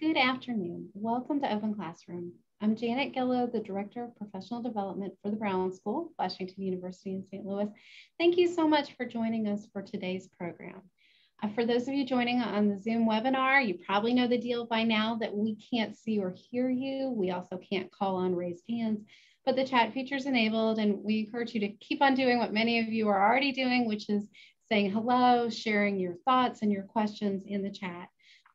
Good afternoon. Welcome to Open Classroom. I'm Janet Gillow, the Director of Professional Development for the Brown School, Washington University in St. Louis. Thank you so much for joining us for today's program. For those of you joining on the Zoom webinar, you probably know the deal by now that we can't see or hear you. We also can't call on raised hands, but the chat feature is enabled, and we encourage you to keep on doing what many of you are already doing, which is saying hello, sharing your thoughts and your questions in the chat.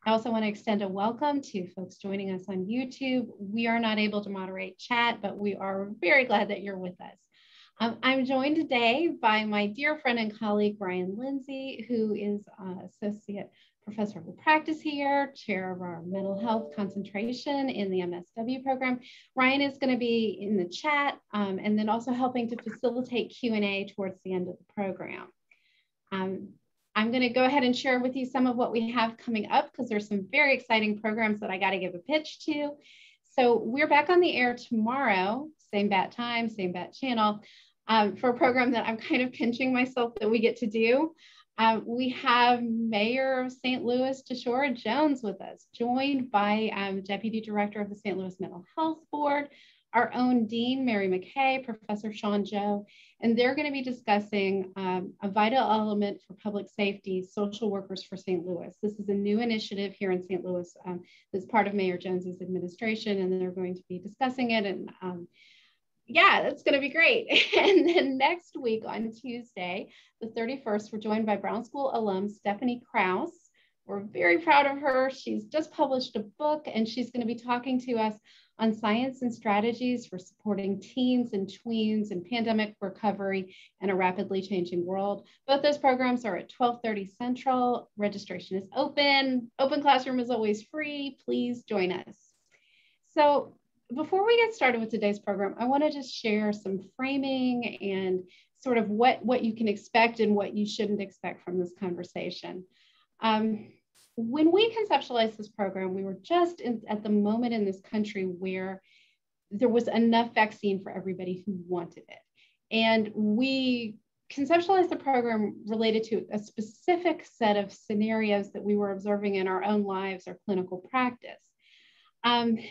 I also want to extend a welcome to folks joining us on YouTube. We are not able to moderate chat, but we are very glad that you're with us. I'm joined today by my dear friend and colleague, Brian Lindsay, who is Associate Professor of Practice here, Chair of our Mental Health Concentration in the MSW program. Ryan is going to be in the chat and then also helping to facilitate Q&A towards the end of the program. I'm going to go ahead and share with you some of what we have coming up because there's some very exciting programs that I got to give a pitch to. So we're back on the air tomorrow, same bat time, same bat channel, for a program that I'm kind of pinching myself that we get to do. We have Mayor of St. Louis, Tashora Jones, with us, joined by Deputy Director of the St. Louis Mental Health Board, our own Dean, Mary McKay, Professor Sean Joe, and they're going to be discussing a vital element for public safety, social workers for St. Louis. This is a new initiative here in St. Louis that's part of Mayor Jones's administration, and they're going to be discussing it. And yeah, that's going to be great. And then next week on Tuesday, the 31st, we're joined by Brown School alum Stephanie Krause. We're very proud of her. She's just published a book, and she's going to be talking to us on science and strategies for supporting teens and tweens in pandemic recovery in a rapidly changing world. Both those programs are at 12:30 Central. Registration is open. Open Classroom is always free. Please join us. So before we get started with today's program, I want to just share some framing and sort of what you can expect and what you shouldn't expect from this conversation. When we conceptualized this program, we were just at the moment in this country where there was enough vaccine for everybody who wanted it. And we conceptualized the program related to a specific set of scenarios that we were observing in our own lives or clinical practice. And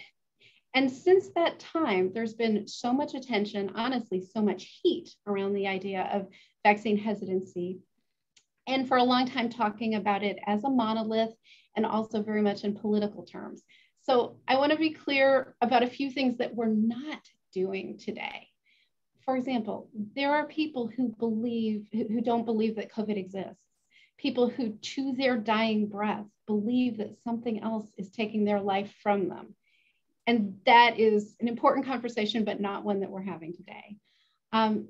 since that time, there's been so much attention, honestly, so much heat around the idea of vaccine hesitancy. And for a long time talking about it as a monolith and also very much in political terms. So I want to be clear about a few things that we're not doing today. For example, there are people who don't believe that COVID exists. People who to their dying breath believe that something else is taking their life from them. And that is an important conversation, but not one that we're having today.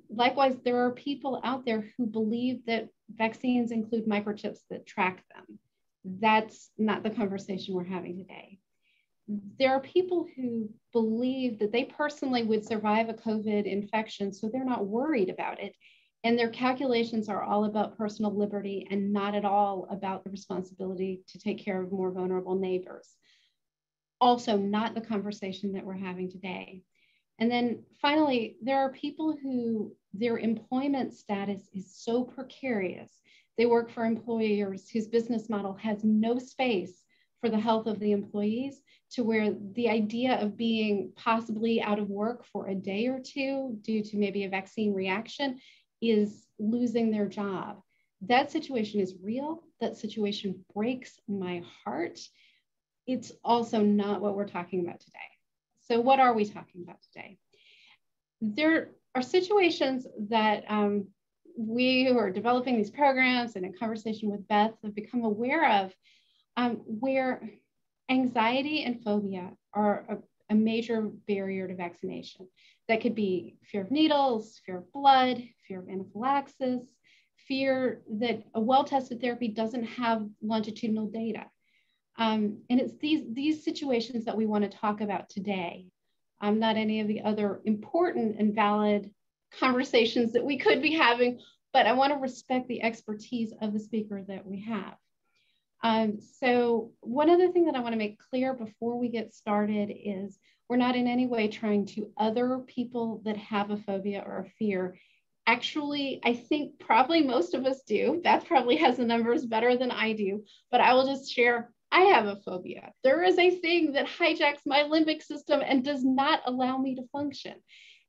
Likewise, there are people out there who believe that vaccines include microchips that track them. That's not the conversation we're having today. There are people who believe that they personally would survive a COVID infection, so they're not worried about it. And their calculations are all about personal liberty and not at all about the responsibility to take care of more vulnerable neighbors. Also, not the conversation that we're having today. And then finally, there are people who their employment status is so precarious. They work for employers whose business model has no space for the health of the employees, to where the idea of being possibly out of work for a day or two due to maybe a vaccine reaction is losing their job. That situation is real. That situation breaks my heart. It's also not what we're talking about today. So what are we talking about today? There are situations that we who are developing these programs and in conversation with Beth have become aware of where anxiety and phobia are a major barrier to vaccination. That could be fear of needles, fear of blood, fear of anaphylaxis, fear that a well-tested therapy doesn't have longitudinal data. And it's these situations that we want to talk about today, not any of the other important and valid conversations that we could be having, but I want to respect the expertise of the speaker that we have. So one other thing that I want to make clear before we get started is we're not in any way trying to other people that have a phobia or a fear. Actually, I think probably most of us do. Beth probably has the numbers better than I do, but I will just share, I have a phobia. There is a thing that hijacks my limbic system and does not allow me to function.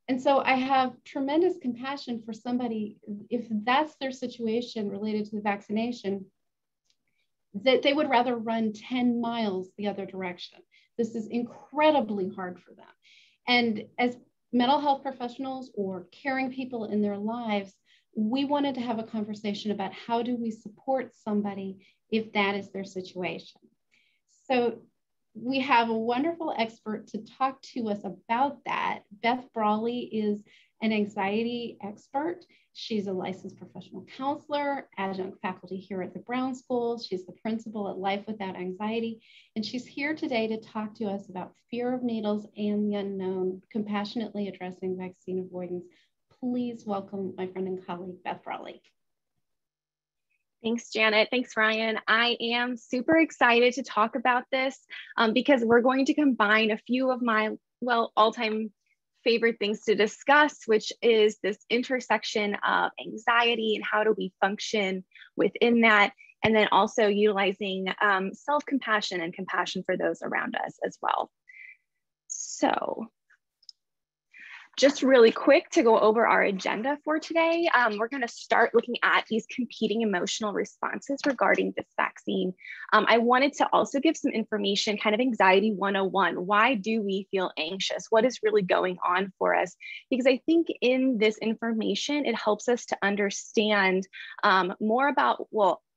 And so I have tremendous compassion for somebody, if that's their situation related to the vaccination, that they would rather run 10 miles the other direction. This is incredibly hard for them. And as mental health professionals or caring people in their lives, we wanted to have a conversation about how do we support somebody if that is their situation. So we have a wonderful expert to talk to us about that. Beth Brawley is an anxiety expert. She's a licensed professional counselor, adjunct faculty here at the Brown School. She's the principal at Life Without Anxiety. And she's here today to talk to us about fear of needles and the unknown, compassionately addressing vaccine avoidance. Please welcome my friend and colleague, Beth Brawley. Thanks, Janet. Thanks, Ryan. I am super excited to talk about this because we're going to combine a few of my, all-time favorite things to discuss, which is this intersection of anxiety and how do we function within that, and then also utilizing self-compassion and compassion for those around us as well. So just really quick to go over our agenda for today, we're going to start looking at these competing emotional responses regarding this vaccine. I wanted to also give some information, kind of anxiety 101. Why do we feel anxious? What is really going on for us? Because I think in this information, it helps us to understand more about,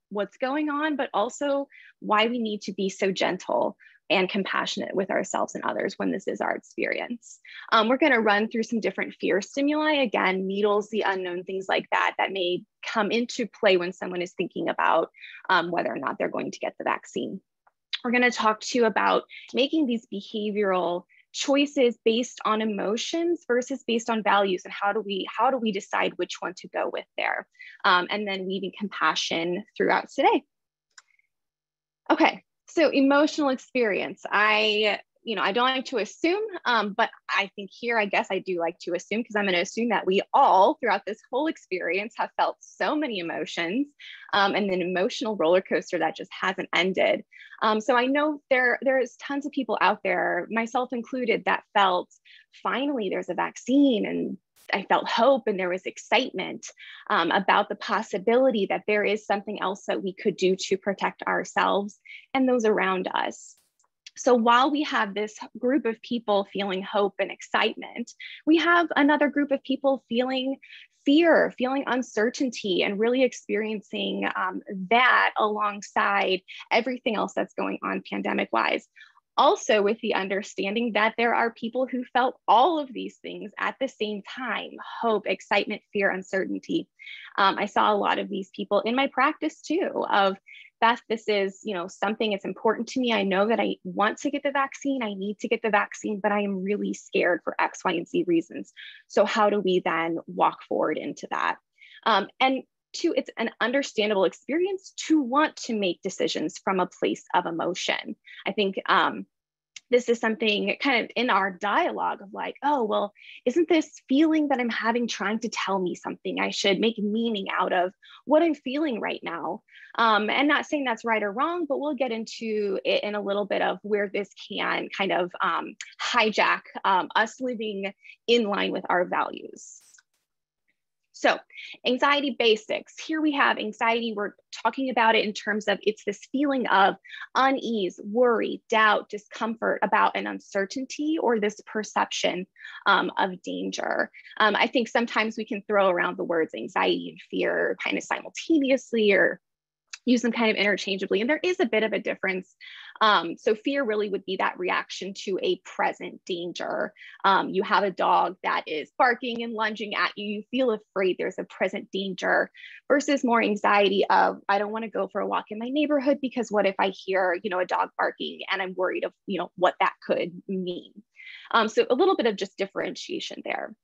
what's going on, but also why we need to be so gentle and compassionate with ourselves and others when this is our experience. We're going to run through some different fear stimuli, again, needles, the unknown, things like that, that may come into play when someone is thinking about whether or not they're going to get the vaccine. We're going to talk to you about making these behavioral choices based on emotions versus based on values, and how do we decide which one to go with there, and then weaving compassion throughout today. Okay. So emotional experience, I don't like to assume, but I think here, I guess I do like to assume, because I'm going to assume that we all throughout this whole experience have felt so many emotions, and an emotional roller coaster that just hasn't ended. So I know there's tons of people out there, myself included, that felt finally there's a vaccine, and I felt hope and there was excitement about the possibility that there is something else that we could do to protect ourselves and those around us. So while we have this group of people feeling hope and excitement, we have another group of people feeling fear, feeling uncertainty, and really experiencing that alongside everything else that's going on pandemic-wise. Also with the understanding that there are people who felt all of these things at the same time: hope, excitement, fear, uncertainty. I saw a lot of these people in my practice too, of Beth, this is, something that's important to me. I know that I want to get the vaccine. I need to get the vaccine, but I am really scared for X, Y, and Z reasons. So how do we then walk forward into that? And two, it's an understandable experience to want to make decisions from a place of emotion. I think this is something kind of in our dialogue of like, oh, well, isn't this feeling that I'm having trying to tell me something? I should make meaning out of what I'm feeling right now. And not saying that's right or wrong, but we'll get into it in a little bit of where this can kind of hijack us living in line with our values. So anxiety basics. Here we have anxiety. We're talking about it in terms of it's this feeling of unease, worry, doubt, discomfort about an uncertainty or this perception of danger. I think sometimes we can throw around the words anxiety and fear kind of simultaneously, or use them kind of interchangeably. And there is a bit of a difference. So fear really would be that reaction to a present danger. You have a dog that is barking and lunging at you. You feel afraid there's a present danger, versus more anxiety of, I don't want to go for a walk in my neighborhood because what if I hear, a dog barking and I'm worried of, what that could mean. So a little bit of just differentiation there.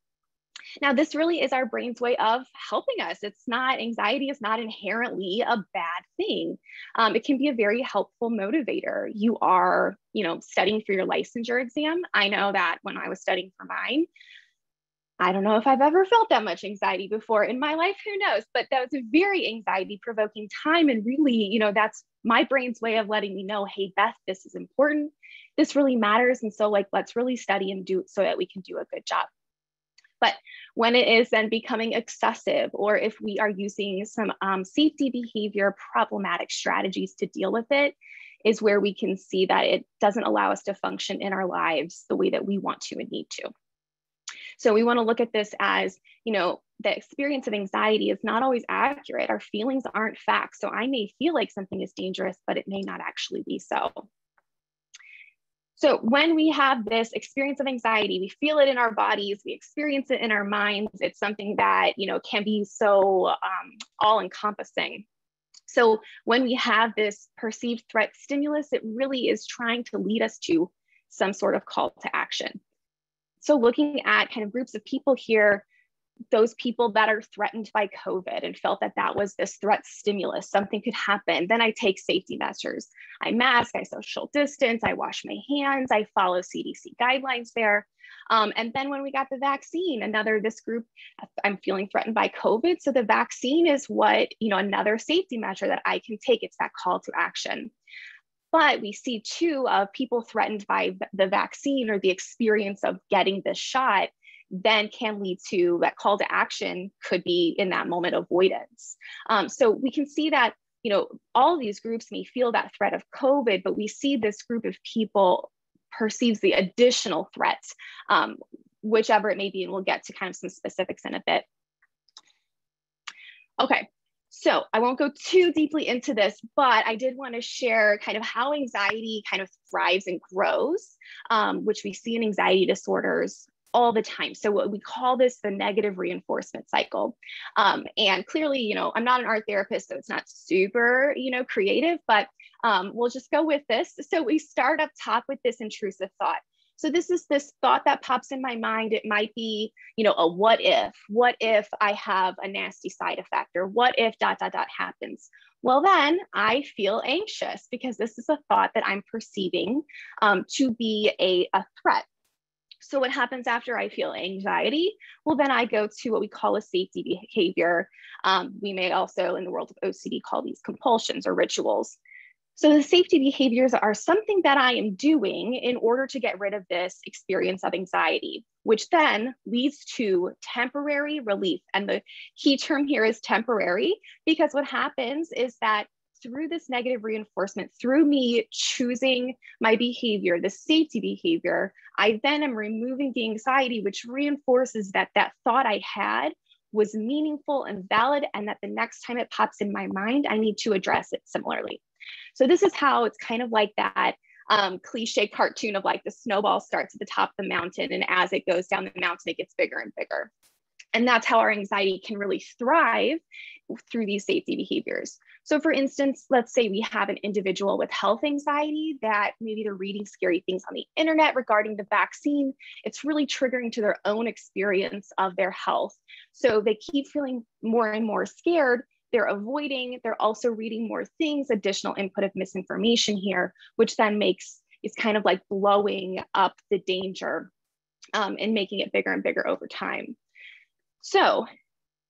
Now, this really is our brain's way of helping us. Anxiety is not inherently a bad thing. It can be a very helpful motivator. You are, studying for your licensure exam. I know that when I was studying for mine, I don't know if I've ever felt that much anxiety before in my life, who knows, but that was a very anxiety provoking time. And really, that's my brain's way of letting me know, hey, Beth, this is important. This really matters. And so let's really study and do it so that we can do a good job. But when it is then becoming excessive, or if we are using some safety behavior problematic strategies to deal with it, is where we can see that it doesn't allow us to function in our lives the way that we want to and need to. So we want to look at this as, the experience of anxiety is not always accurate. Our feelings aren't facts. So I may feel like something is dangerous, but it may not actually be so. So when we have this experience of anxiety, we feel it in our bodies, we experience it in our minds. It's something that, can be so all encompassing. So when we have this perceived threat stimulus, it really is trying to lead us to some sort of call to action. So looking at kind of groups of people here, those people that are threatened by COVID and felt that that was this threat stimulus, something could happen, then I take safety measures. I mask, I social distance, I wash my hands, I follow CDC guidelines there. And then when we got the vaccine, this group, I'm feeling threatened by COVID. So the vaccine is what, another safety measure that I can take. It's that call to action. But we see too of people threatened by the vaccine or the experience of getting the shot then can lead to that call to action could be in that moment avoidance. So we can see that, all of these groups may feel that threat of COVID, but we see this group of people perceives the additional threats, whichever it may be, and we'll get to kind of some specifics in a bit. Okay. So I won't go too deeply into this, but I did want to share kind of how anxiety kind of thrives and grows, which we see in anxiety disorders all the time. So what we call this the negative reinforcement cycle. And clearly, I'm not an art therapist, so it's not super, creative, but we'll just go with this. So we start up top with this intrusive thought. So this is this thought that pops in my mind. It might be, a what if I have a nasty side effect, or what if ... happens? Well, then I feel anxious because this is a thought that I'm perceiving to be a threat. So what happens after I feel anxiety? Well, then I go to what we call a safety behavior. We may also, in the world of OCD, call these compulsions or rituals. So the safety behaviors are something that I am doing in order to get rid of this experience of anxiety, which then leads to temporary relief. And the key term here is temporary, because what happens is that through this negative reinforcement, through me choosing my behavior, the safety behavior, I then am removing the anxiety, which reinforces that that thought I had was meaningful and valid, and that the next time it pops in my mind, I need to address it similarly. So this is how it's kind of like that cliche cartoon of like the snowball starts at the top of the mountain, and as it goes down the mountain, it gets bigger and bigger. And that's how our anxiety can really thrive through these safety behaviors. So for instance, let's say we have an individual with health anxiety that maybe they're reading scary things on the internet regarding the vaccine. It's really triggering to their own experience of their health. So they keep feeling more and more scared. They're avoiding, they're also reading more things, additional input of misinformation here, which then is kind of like blowing up the danger and making it bigger and bigger over time. So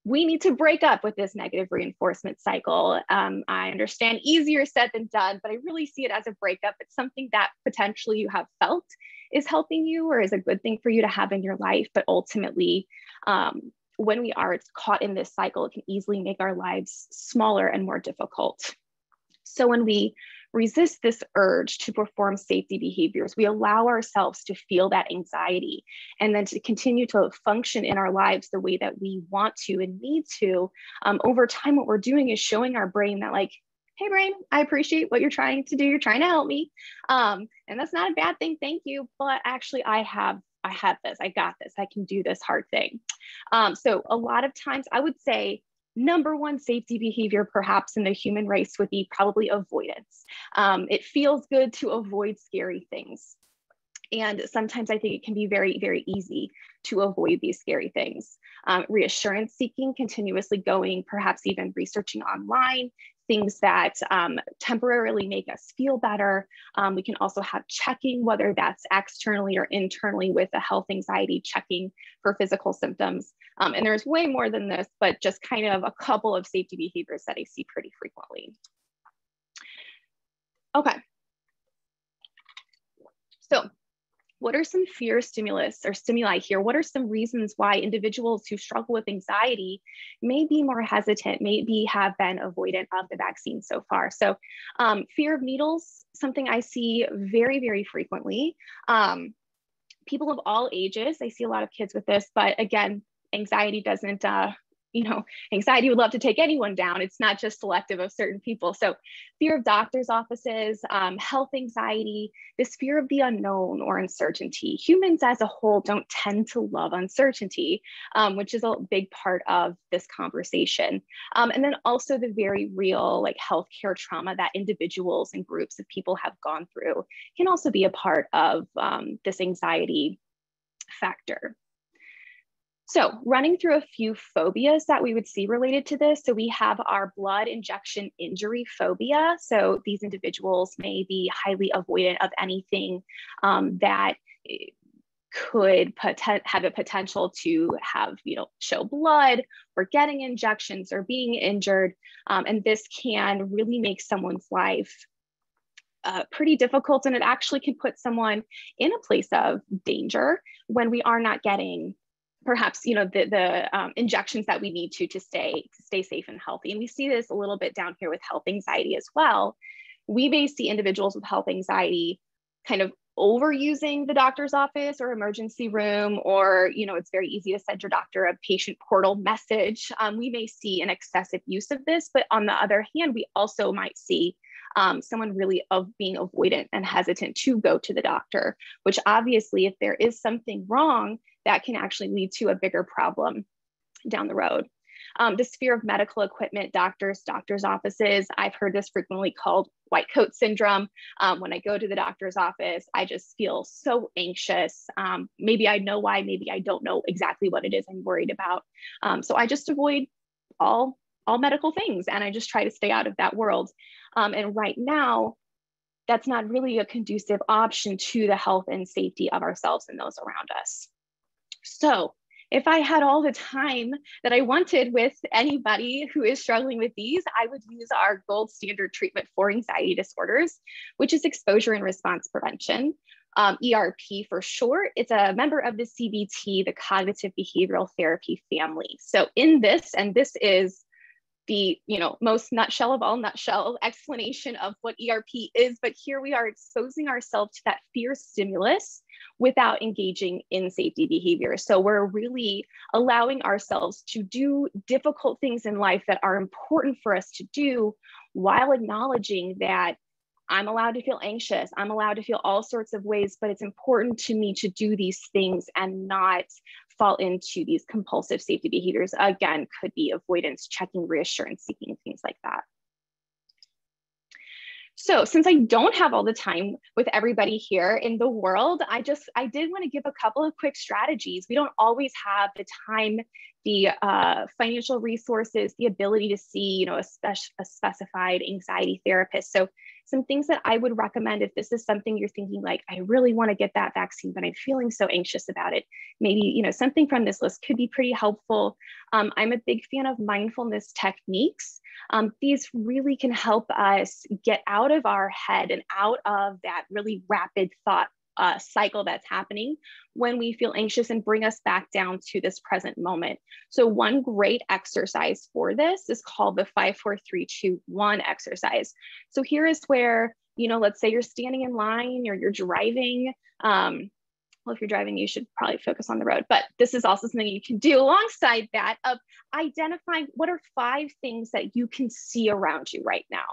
we need to break up with this negative reinforcement cycle. I understand easier said than done, but I really see it as a breakup. It's something that potentially you have felt is helping you or is a good thing for you to have in your life. But ultimately, when we are caught in this cycle, it can easily make our lives smaller and more difficult. So when we resist this urge to perform safety behaviors, we allow ourselves to feel that anxiety and then to continue to function in our lives the way that we want to and need to. Over time, what we're doing is showing our brain that like, hey brain, I appreciate what you're trying to do. You're trying to help me. And that's not a bad thing. Thank you. But actually I have this, I got this, I can do this hard thing. So a lot of times I would say number one safety behavior perhaps in the human race would be probably avoidance. It feels good to avoid scary things. And sometimes I think it can be very, very easy to avoid these scary things. Reassurance seeking, continuously going, perhaps even researching online, things that temporarily make us feel better. We can also have checking, whether that's externally or internally, with a health anxiety checking for physical symptoms. And there's way more than this, but just kind of a couple of safety behaviors that I see pretty frequently. Okay. So what are some fear stimuli here? What are some reasons why individuals who struggle with anxiety may be more hesitant, maybe have been avoidant of the vaccine so far? So fear of needles, something I see very, very frequently. People of all ages, I see a lot of kids with this, but again, anxiety doesn't, anxiety would love to take anyone down. It's not just selective of certain people. So fear of doctor's offices, health anxiety, this fear of the unknown or uncertainty. Humans as a whole don't tend to love uncertainty, which is a big part of this conversation. And then also the very real healthcare trauma that individuals and groups of people have gone through can also be a part of this anxiety factor. So running through a few phobias that we would see related to this. So we have our blood injection injury phobia. So these individuals may be highly avoidant of anything that could have a potential to have, show blood or getting injections or being injured. And this can really make someone's life pretty difficult. And it actually can put someone in a place of danger when we are not getting perhaps, the injections that we need to stay safe and healthy. And we see this a little bit down here with health anxiety as well. We may see individuals with health anxiety kind of overusing the doctor's office or emergency room, or, it's very easy to send your doctor a patient portal message. We may see an excessive use of this, but on the other hand, we also might see someone really being avoidant and hesitant to go to the doctor, which obviously, if there is something wrong, that can actually lead to a bigger problem down the road. This fear of medical equipment, doctors' offices. I've heard this frequently called white coat syndrome. When I go to the doctor's office, I just feel so anxious. Maybe I know why, maybe I don't know exactly what it is I'm worried about. So I just avoid all medical things, and I just try to stay out of that world. And right now, that's not really a conducive option to the health and safety of ourselves and those around us. So if I had all the time that I wanted with anybody who is struggling with these, I would use our gold standard treatment for anxiety disorders, which is exposure and response prevention, ERP for short. It's a member of the CBT, the cognitive behavioral therapy family. So in this, and this is the most nutshell of all nutshell explanation of what ERP is, but here we are exposing ourselves to that fear stimulus without engaging in safety behavior. So we're really allowing ourselves to do difficult things in life that are important for us to do, while acknowledging that I'm allowed to feel anxious, I'm allowed to feel all sorts of ways, but it's important to me to do these things and not fall into these compulsive safety behaviors. Again, could be avoidance, checking, reassurance seeking, things like that. So since I don't have all the time with everybody here in the world, I did want to give a couple of quick strategies. We don't always have the time, the financial resources, the ability to see, a specified anxiety therapist. So some things that I would recommend, if this is something you're thinking like, I really want to get that vaccine, but I'm feeling so anxious about it, maybe, something from this list could be pretty helpful. I'm a big fan of mindfulness techniques. These really can help us get out of our head and out of that really rapid thought cycle that's happening when we feel anxious, and bring us back down to this present moment. So one great exercise for this is called the 5, 4, 3, 2, 1 exercise. So here is where, let's say you're standing in line or you're driving. Well, if you're driving, you should probably focus on the road, but this is also something you can do alongside that, of identifying what are 5 things that you can see around you right now.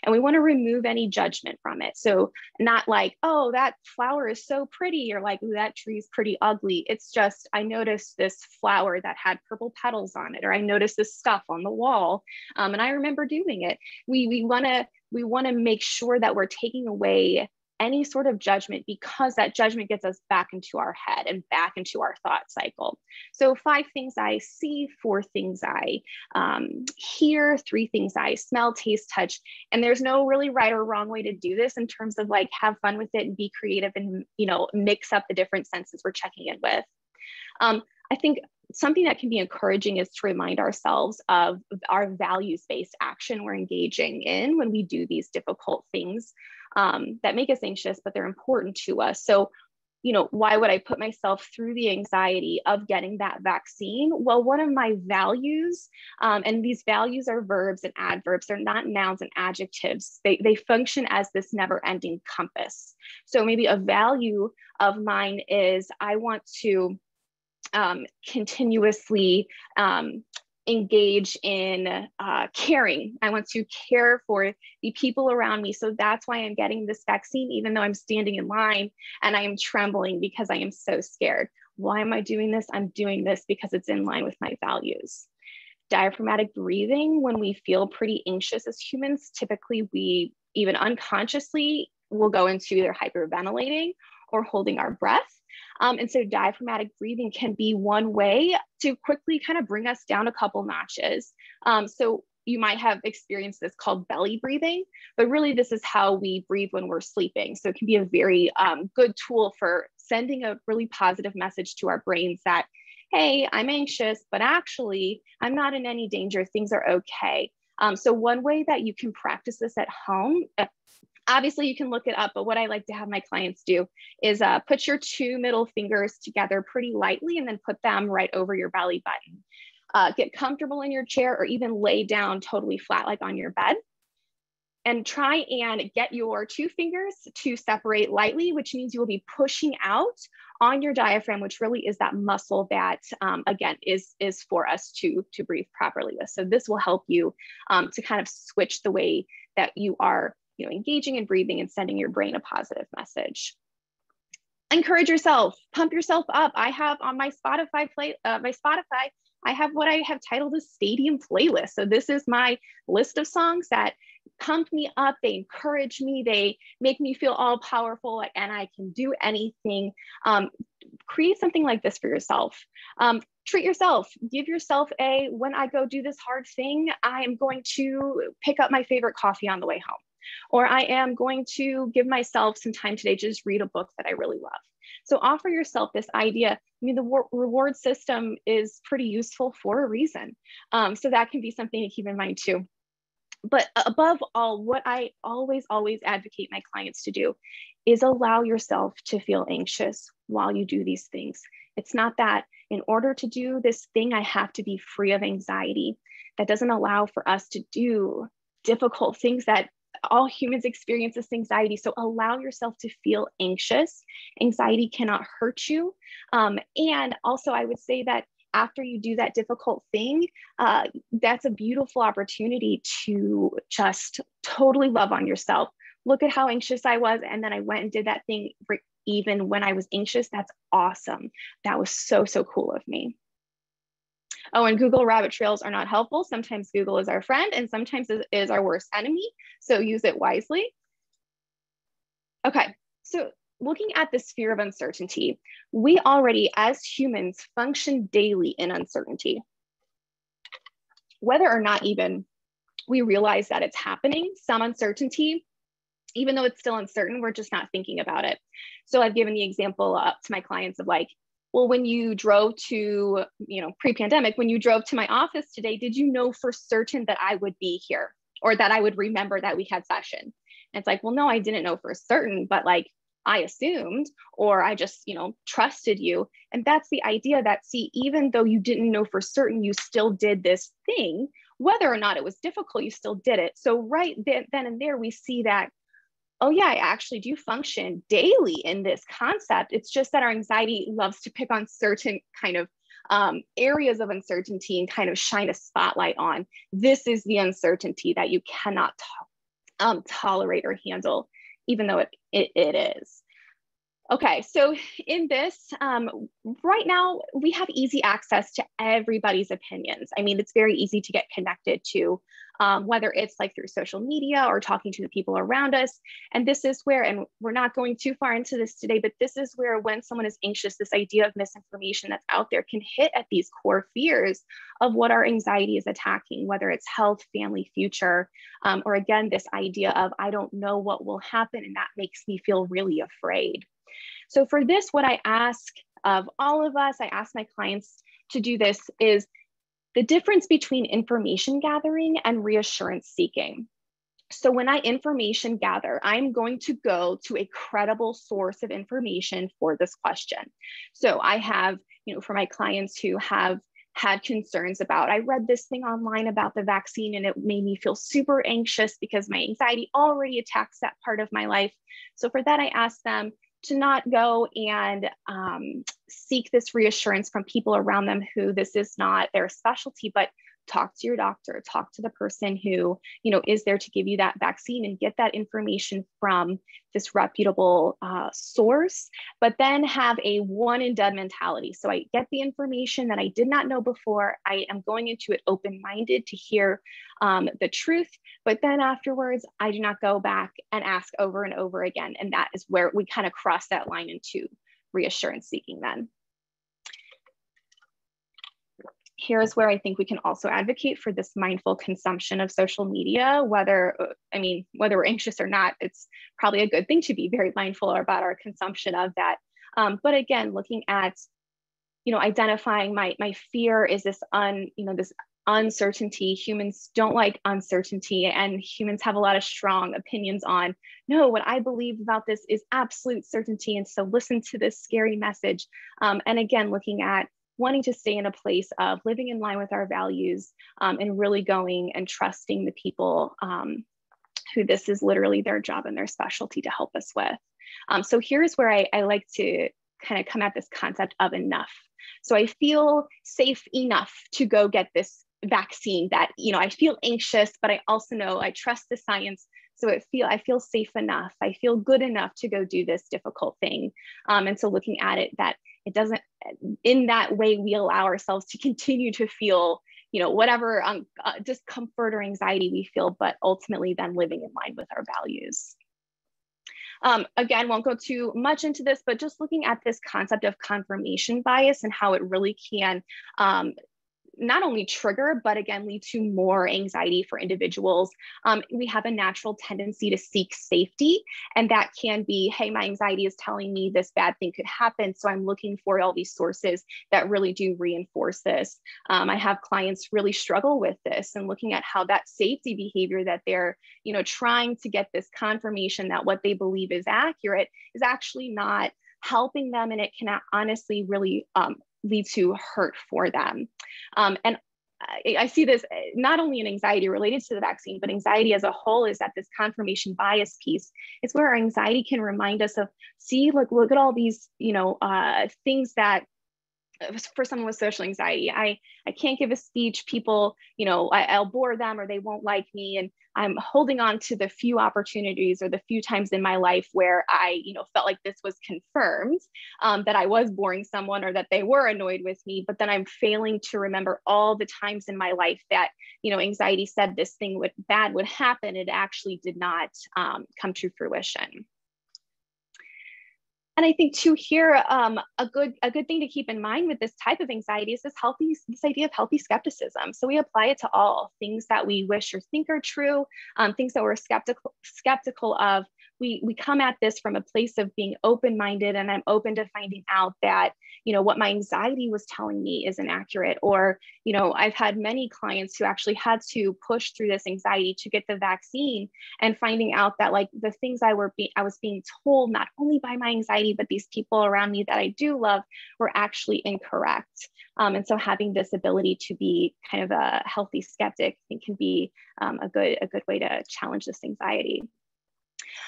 And we want to remove any judgment from it. So not like, oh, that flower is so pretty, or like, ooh, that tree is pretty ugly. It's just, I noticed this flower that had purple petals on it, or I noticed this stuff on the wall. And I remember doing it. We want to make sure that we're taking away any sort of judgment, because that judgment gets us back into our head and back into our thought cycle. So 5 things I see, 4 things I hear, 3 things I smell, taste, touch. And there's no really right or wrong way to do this in terms of like, have fun with it and be creative and, you know, mix up the different senses we're checking in with. I think something that can be encouraging is to remind ourselves of our values-based action we're engaging in when we do these difficult things that make us anxious, but they're important to us. So, you know, why would I put myself through the anxiety of getting that vaccine? Well, one of my values, and these values are verbs and adverbs, they're not nouns and adjectives. They function as this never-ending compass. So maybe a value of mine is I want to continuously engage in caring. I want to care for the people around me. So that's why I'm getting this vaccine, even though I'm standing in line and I am trembling because I am so scared. Why am I doing this? I'm doing this because it's in line with my values. Diaphragmatic breathing, when we feel pretty anxious as humans, typically we even unconsciously will go into either hyperventilating or holding our breath. And so diaphragmatic breathing can be one way to quickly kind of bring us down a couple notches. So you might have experienced this called belly breathing, but really this is how we breathe when we're sleeping. So it can be a very good tool for sending a really positive message to our brains that, hey, I'm anxious, but actually I'm not in any danger. Things are okay. So one way that you can practice this at home, obviously you can look it up, but what I like to have my clients do is put your 2 middle fingers together pretty lightly and then put them right over your belly button. Get comfortable in your chair or even lay down totally flat like on your bed. And try and get your 2 fingers to separate lightly, which means you will be pushing out on your diaphragm, which really is that muscle that, again, is for us to breathe properly with. So this will help you to kind of switch the way that you are, you know, engaging in breathing and sending your brain a positive message. Encourage yourself, pump yourself up. I have on my Spotify I have what I have titled a stadium playlist. So this is my list of songs that pump me up, they encourage me, they make me feel all powerful and I can do anything. Create something like this for yourself. Treat yourself, give yourself when I go do this hard thing, I am going to pick up my favorite coffee on the way home. Or I am going to give myself some time today to just read a book that I really love. So offer yourself this idea. I mean, the reward system is pretty useful for a reason. So that can be something to keep in mind too. But above all, what I always advocate my clients to do is allow yourself to feel anxious while you do these things. It's not that in order to do this thing, I have to be free of anxiety. That doesn't allow for us to do difficult things that all humans experience this anxiety. So allow yourself to feel anxious. Anxiety cannot hurt you. And also I would say that after you do that difficult thing, that's a beautiful opportunity to just totally love on yourself. Look at how anxious I was. And then I went and did that thing even when I was anxious. That's awesome. That was so cool of me. Oh, and Google rabbit trails are not helpful. Sometimes Google is our friend and sometimes it is our worst enemy. So use it wisely. Okay, so looking at this fear of uncertainty, we already as humans function daily in uncertainty. Whether or not even we realize that it's happening, some uncertainty, even though it's still uncertain, we're just not thinking about it. So I've given the example to my clients of like, well, when you drove to, pre-pandemic, when you drove to my office today, did you know for certain that I would be here or that I would remember that we had session? And it's like, well, no, I didn't know for certain, but like I assumed, or I just, trusted you. And that's the idea that, see, even though you didn't know for certain, you still did this thing, whether or not it was difficult, you still did it. So right then and there, we see that, oh yeah, I actually do function daily in this concept. It's just that our anxiety loves to pick on certain kind of areas of uncertainty and kind of shine a spotlight on. This is the uncertainty that you cannot tolerate or handle, even though it is. Okay, so in this, right now, we have easy access to everybody's opinions. I mean, it's very easy to get connected to whether it's like through social media or talking to the people around us. And this is where, and we're not going too far into this today, but this is where when someone is anxious, this idea of misinformation that's out there can hit at these core fears of what our anxiety is attacking, whether it's health, family, future, or again, this idea of I don't know what will happen, and that makes me feel really afraid. So for this, what I ask of all of us, I ask my clients to do this, is the difference between information gathering and reassurance seeking. So when I information gather, I'm going to go to a credible source of information for this question. So I have, for my clients who have had concerns about, I read this thing online about the vaccine and it made me feel super anxious because my anxiety already attacks that part of my life. So for that, I ask them to not go and seek this reassurance from people around them who this is not their specialty, but talk to your doctor, talk to the person who, is there to give you that vaccine, and get that information from this reputable source, but then have a one and done mentality. So I get the information that I did not know before. I am going into it open-minded to hear the truth, but then afterwards, I do not go back and ask over and over again. And that is where we kind of cross that line into reassurance seeking then. Here's where I think we can also advocate for this mindful consumption of social media, whether we're anxious or not. It's probably a good thing to be very mindful about our consumption of that. But again, looking at, identifying my fear is this this uncertainty. Humans don't like uncertainty, and humans have a lot of strong opinions on, no, what I believe about this is absolute certainty. And so listen to this scary message. And again, looking at wanting to stay in a place of living in line with our values, and really going and trusting the people who this is literally their job and their specialty to help us with. So here's where I like to kind of come at this concept of enough. So I feel safe enough to go get this vaccine that, I feel anxious, but I also know I trust the science. So I feel safe enough. I feel good enough to go do this difficult thing. And so looking at it, that it doesn't, in that way, we allow ourselves to continue to feel, whatever discomfort or anxiety we feel, but ultimately then living in line with our values. Again, won't go too much into this, but just looking at this concept of confirmation bias and how it really can not only trigger, but again, lead to more anxiety for individuals. We have a natural tendency to seek safety, and that can be, hey, my anxiety is telling me this bad thing could happen, so I'm looking for all these sources that really do reinforce this. I have clients really struggle with this, and looking at how that safety behavior that they're, trying to get this confirmation that what they believe is accurate is actually not helping them, and it can honestly really lead to hurt for them. And I see this not only in anxiety related to the vaccine, but anxiety as a whole is that this confirmation bias piece is where our anxiety can remind us of, see, look at all these, things that for someone with social anxiety, I can't give a speech, people, I'll bore them or they won't like me. And I'm holding on to the few opportunities or the few times in my life where I, felt like this was confirmed, that I was boring someone or that they were annoyed with me. But then I'm failing to remember all the times in my life that, anxiety said this thing bad would happen. It actually did not come to fruition. And I think too here, a good thing to keep in mind with this type of anxiety is this idea of healthy skepticism. So we apply it to all things that we wish or think are true, things that we're skeptical of. We come at this from a place of being open-minded, and I'm open to finding out that, what my anxiety was telling me is inaccurate. Or, I've had many clients who actually had to push through this anxiety to get the vaccine, and finding out that the things I was being told, not only by my anxiety, but these people around me that I do love, were actually incorrect. And so having this ability to be kind of a healthy skeptic, I think, can be a good way to challenge this anxiety.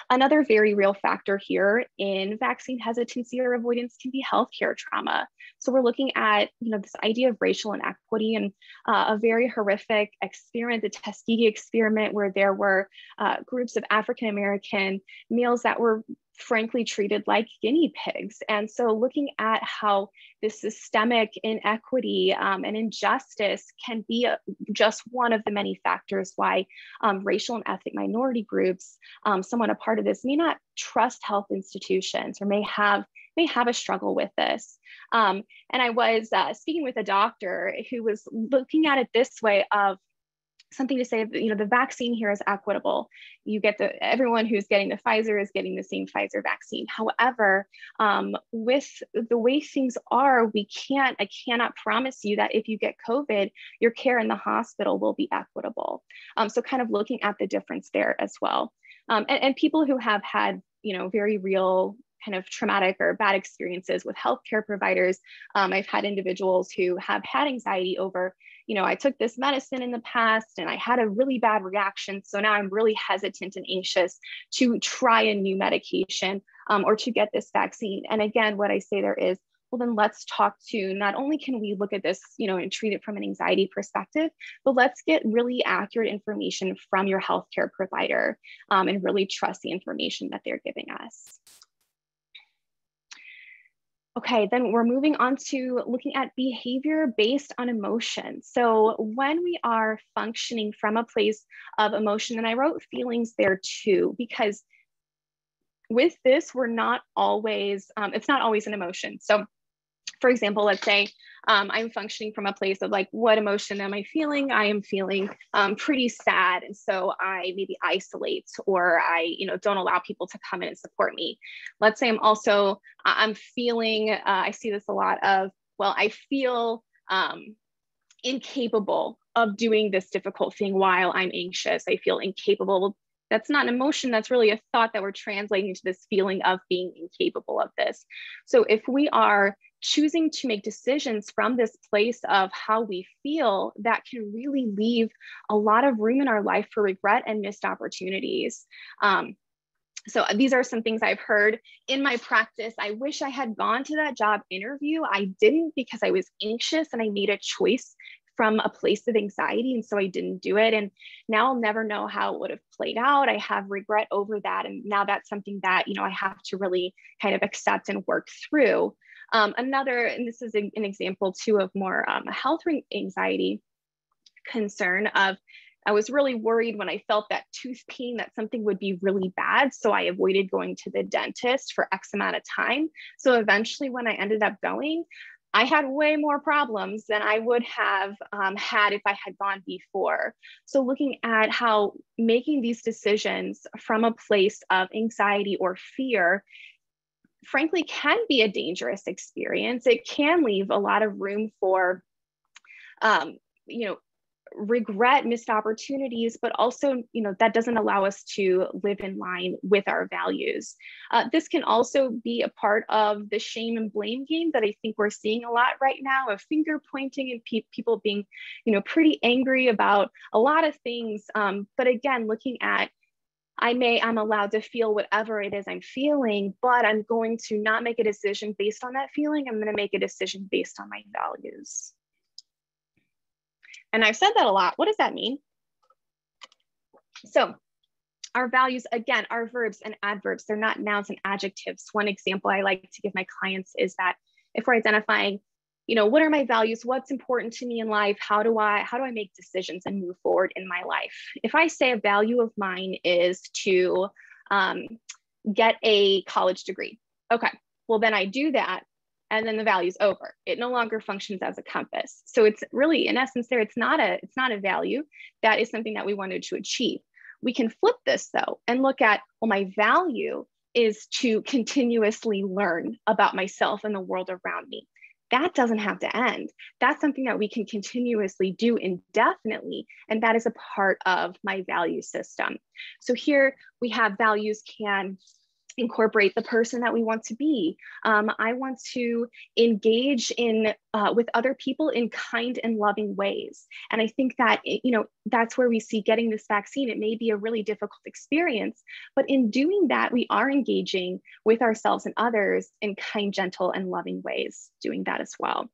Another very real factor here in vaccine hesitancy or avoidance can be healthcare trauma. So we're looking at, this idea of racial inequity, and a very horrific experiment, the Tuskegee experiment, where there were groups of African-American males that were frankly treated like guinea pigs. And so looking at how this systemic inequity and injustice can be just one of the many factors why racial and ethnic minority groups, someone a part of this, may not trust health institutions or may have a struggle with this. And I was speaking with a doctor who was looking at it this way of something to say, you know, the vaccine here is equitable. You get everyone who's getting the Pfizer is getting the same Pfizer vaccine. However, with the way things are, I cannot promise you that if you get COVID, your care in the hospital will be equitable. So kind of looking at the difference there as well. And people who have had, you know, very real kind of traumatic or bad experiences with healthcare providers. I've had individuals who have had anxiety over, you know, I took this medicine in the past and I had a really bad reaction. So now I'm really hesitant and anxious to try a new medication or to get this vaccine. And again, what I say there is, well, then let's talk to, not only can we look at this, you know, and treat it from an anxiety perspective, but let's get really accurate information from your healthcare provider and really trust the information that they're giving us. Okay, then we're moving on to looking at behavior based on emotion. So when we are functioning from a place of emotion, and I wrote feelings there too, because with this, we're not always, it's not always an emotion. So for example, let's say I'm functioning from a place of like, what emotion am I feeling? I am feeling pretty sad. And so I maybe isolate or I, you know, don't allow people to come in and support me. Let's say I'm feeling, I see this a lot of, well, I feel incapable of doing this difficult thing while I'm anxious. I feel incapable. That's not an emotion, that's really a thought that we're translating to this feeling of being incapable of this. So if we are choosing to make decisions from this place of how we feel, that can really leave a lot of room in our life for regret and missed opportunities. So these are some things I've heard in my practice. I wish I had gone to that job interview. I didn't because I was anxious and I made a choice from a place of anxiety. And so I didn't do it. And now I'll never know how it would have played out. I have regret over that. And now that's something that, you know, I have to really kind of accept and work through. Another, and this is an example too of more health anxiety concern of, I was really worried when I felt that tooth pain that something would be really bad. So I avoided going to the dentist for X amount of time. So eventually when I ended up going, I had way more problems than I would have had if I had gone before. So looking at how making these decisions from a place of anxiety or fear, frankly, can be a dangerous experience. It can leave a lot of room for, you know, regret, missed opportunities, but also, you know, that doesn't allow us to live in line with our values. This can also be a part of the shame and blame game that I think we're seeing a lot right now, of finger pointing and people being, you know, pretty angry about a lot of things. But again, looking at, I'm allowed to feel whatever it is I'm feeling, but I'm going to not make a decision based on that feeling. I'm going to make a decision based on my values. And I've said that a lot. What does that mean? So our values, again, are verbs and adverbs. They're not nouns and adjectives. One example I like to give my clients is that if we're identifying, you know, what are my values? What's important to me in life? How do I make decisions and move forward in my life? If I say a value of mine is to get a college degree, okay, well then I do that, and then the value's over. It no longer functions as a compass. So it's really, in essence, it's not a value. That is something that we wanted to achieve. We can flip this though and look at, well, my value is to continuously learn about myself and the world around me. That doesn't have to end. That's something that we can continuously do indefinitely. And that is a part of my value system. So here we have values can incorporate the person that we want to be. I want to engage with other people in kind and loving ways. And I think that, you know, that's where we see getting this vaccine. It may be a really difficult experience, but in doing that, we are engaging with ourselves and others in kind, gentle, and loving ways, doing that as well.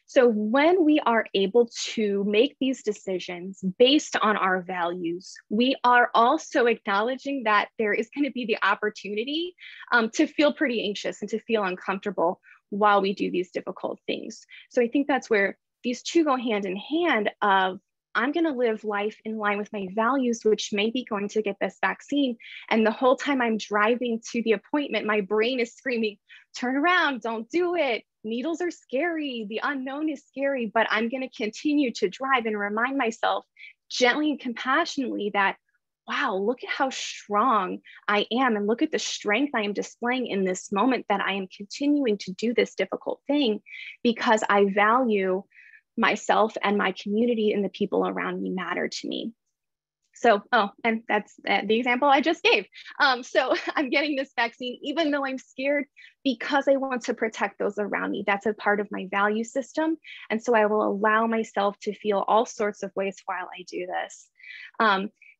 So when we are able to make these decisions based on our values, we are also acknowledging that there is going to be the opportunity to feel pretty anxious and to feel uncomfortable while we do these difficult things. So I think that's where these two go hand in hand of, I'm going to live life in line with my values, which may be going to get this vaccine. And the whole time I'm driving to the appointment, my brain is screaming, turn around, don't do it. Needles are scary. The unknown is scary, but I'm going to continue to drive and remind myself gently and compassionately that, wow, look at how strong I am. And look at the strength I am displaying in this moment, that I am continuing to do this difficult thing because I value myself and my community and the people around me matter to me. So, and that's the example I just gave. So I'm getting this vaccine, even though I'm scared, because I want to protect those around me. That's a part of my value system. And so I will allow myself to feel all sorts of ways while I do this.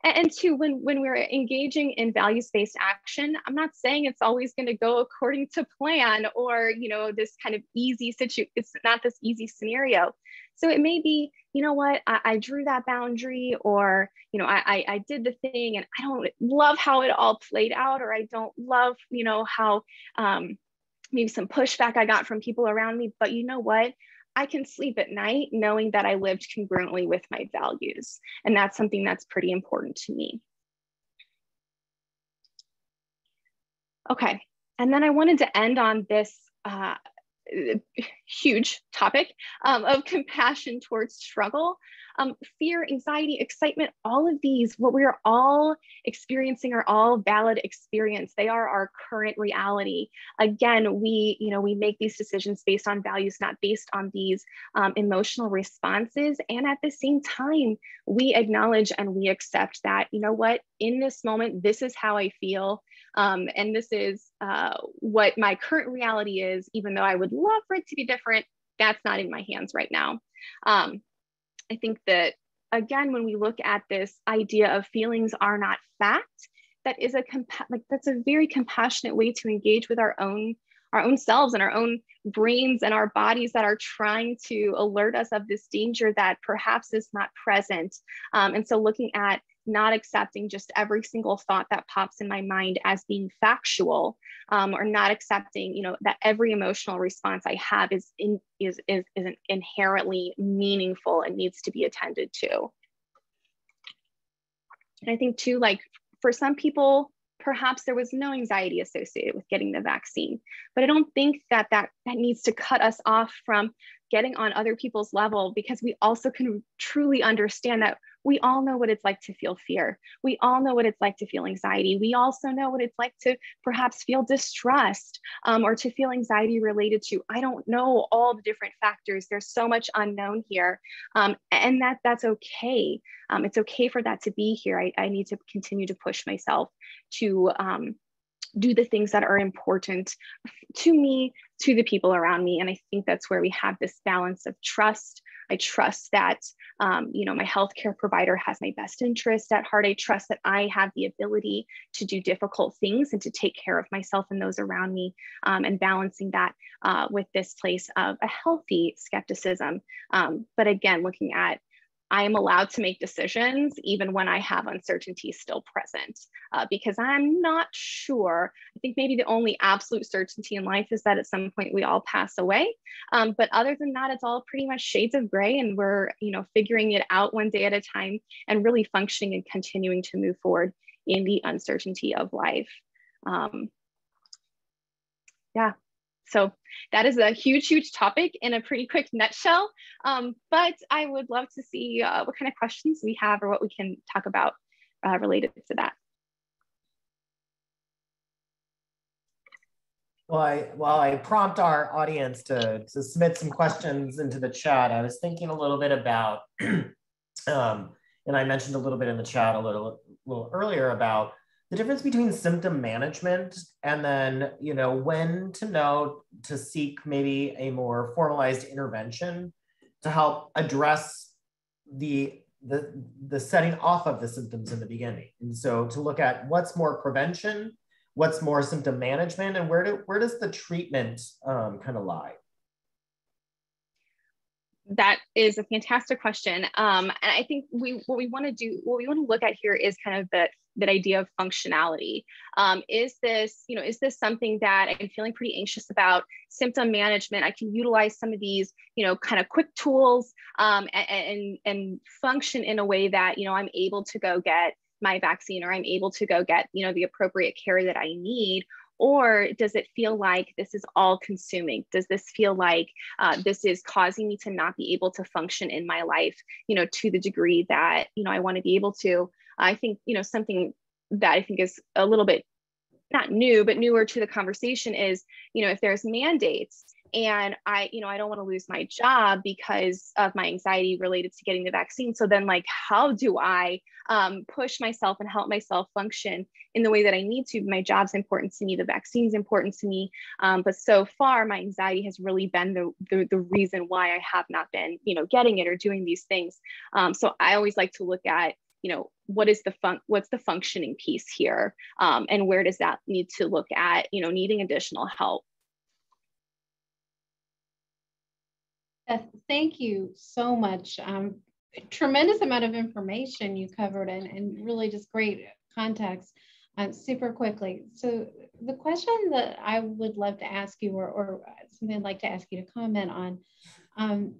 And two, when we're engaging in values-based action, I'm not saying it's always going to go according to plan, or, you know, this kind of easy situation. It's not this easy scenario. So it may be, you know what, I drew that boundary, or, you know, I did the thing and I don't love how it all played out, or I don't love, you know, how maybe some pushback I got from people around me, but you know what? I can sleep at night knowing that I lived congruently with my values. And that's something that's pretty important to me. Okay, and then I wanted to end on this huge topic of compassion towards struggle. Fear, anxiety, excitement, all of these, what we're all experiencing, are all valid experience. They are our current reality. Again, we make these decisions based on values, not based on these emotional responses. And at the same time, we acknowledge and we accept that, you know what, in this moment, this is how I feel. And this is what my current reality is, even though I would love for it to be different. That's not in my hands right now. I think that, again, when we look at this idea of feelings are not fact, that is that's a very compassionate way to engage with our own selves and our own brains and our bodies that are trying to alert us of this danger that perhaps is not present. And so looking at not accepting just every single thought that pops in my mind as being factual, or not accepting, you know, that every emotional response I have is inherently meaningful and needs to be attended to. And I think too, like for some people, perhaps there was no anxiety associated with getting the vaccine, but I don't think that needs to cut us off from getting on other people's level, because we also can truly understand that we all know what it's like to feel fear. We all know what it's like to feel anxiety. We also know what it's like to perhaps feel distrust, or to feel anxiety related to, I don't know, all the different factors. There's so much unknown here, and that's okay. It's okay for that to be here. I need to continue to push myself to do the things that are important to me, to the people around me. And I think that's where we have this balance of trust. I trust that, you know, my healthcare provider has my best interest at heart. I trust that I have the ability to do difficult things and to take care of myself and those around me, and balancing that with this place of a healthy skepticism. But again, looking at, I am allowed to make decisions even when I have uncertainty still present, because I'm not sure. I think maybe the only absolute certainty in life is that at some point we all pass away. But other than that, it's all pretty much shades of gray, and we're, you know, figuring it out one day at a time and really functioning and continuing to move forward in the uncertainty of life. Yeah. So that is a huge, huge topic in a pretty quick nutshell. But I would love to see what kind of questions we have or what we can talk about related to that. Well, while I prompt our audience to submit some questions into the chat, I was thinking a little bit about, and I mentioned a little bit in the chat a little earlier about the difference between symptom management and then, you know, when to know to seek maybe a more formalized intervention to help address the setting off of the symptoms in the beginning. And so to look at what's more prevention, what's more symptom management, and where does the treatment kind of lie? That is a fantastic question. And I think what we want to look at here is kind of that idea of functionality. Is this something that I'm feeling pretty anxious about? Symptom management, I can utilize some of these, kind of quick tools, and function in a way that, I'm able to go get my vaccine, or I'm able to go get, the appropriate care that I need. Or does it feel like this is all consuming? Does this feel like this is causing me to not be able to function in my life, to the degree that, I want to be able to? I think, something that I think is a little bit not new, but newer to the conversation is, if there's mandates and I don't want to lose my job because of my anxiety related to getting the vaccine. So then, like, how do I push myself and help myself function in the way that I need to? My job's important to me, the vaccine's important to me. But so far, my anxiety has really been the reason why I have not been, getting it or doing these things. So I always like to look at, what's the functioning piece here? And where does that need to look at, needing additional help? Thank you so much. Tremendous amount of information you covered, and really just great context super quickly. So the question that I would love to ask you, or something I'd like to ask you to comment on,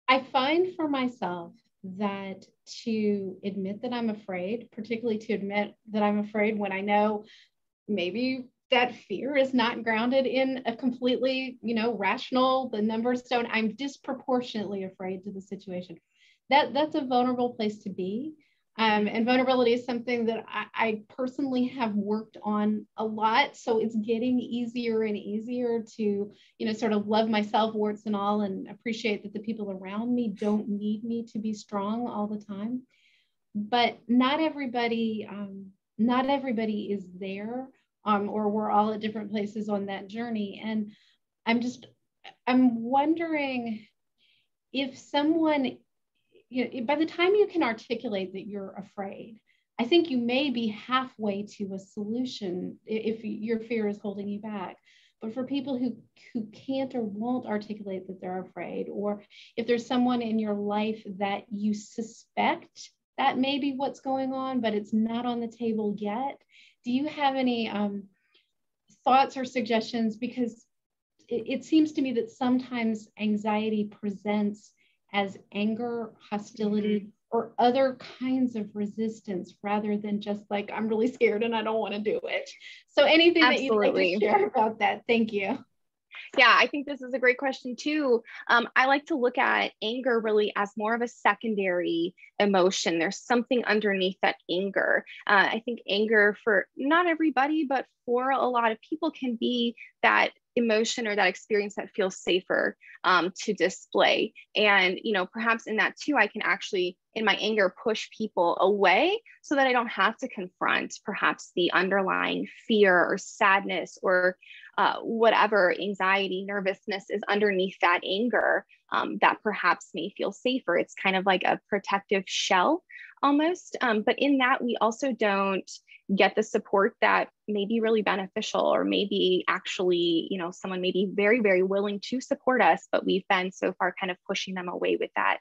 I find for myself that to admit that I'm afraid, particularly to admit that I'm afraid when I know maybe that fear is not grounded in a completely, rational, the numbers don't, I'm disproportionately afraid to the situation. That's a vulnerable place to be. And vulnerability is something that I personally have worked on a lot. So it's getting easier and easier to, sort of love myself, warts and all, and appreciate that the people around me don't need me to be strong all the time. But not everybody is there. Or we're all at different places on that journey. And I'm wondering if someone, by the time you can articulate that you're afraid, I think you may be halfway to a solution if your fear is holding you back. But for people who can't or won't articulate that they're afraid, or if there's someone in your life that you suspect that may be what's going on, but it's not on the table yet, do you have any thoughts or suggestions? Because it seems to me that sometimes anxiety presents as anger, hostility, or other kinds of resistance, rather than just like, I'm really scared and I don't want to do it. So anything that you'd like to share about that? Thank you. Yeah, I think this is a great question too. I like to look at anger really as more of a secondary emotion. There's something underneath that anger. I think anger, for not everybody, but for a lot of people, can be that emotion or that experience that feels safer to display. And, perhaps in that too, I can actually, in my anger, push people away so that I don't have to confront perhaps the underlying fear or sadness or whatever anxiety, nervousness is underneath that anger, that perhaps may feel safer. It's kind of like a protective shell almost. But in that, we also don't get the support that may be really beneficial, or maybe actually, someone may be very, very willing to support us, but we've been so far kind of pushing them away with that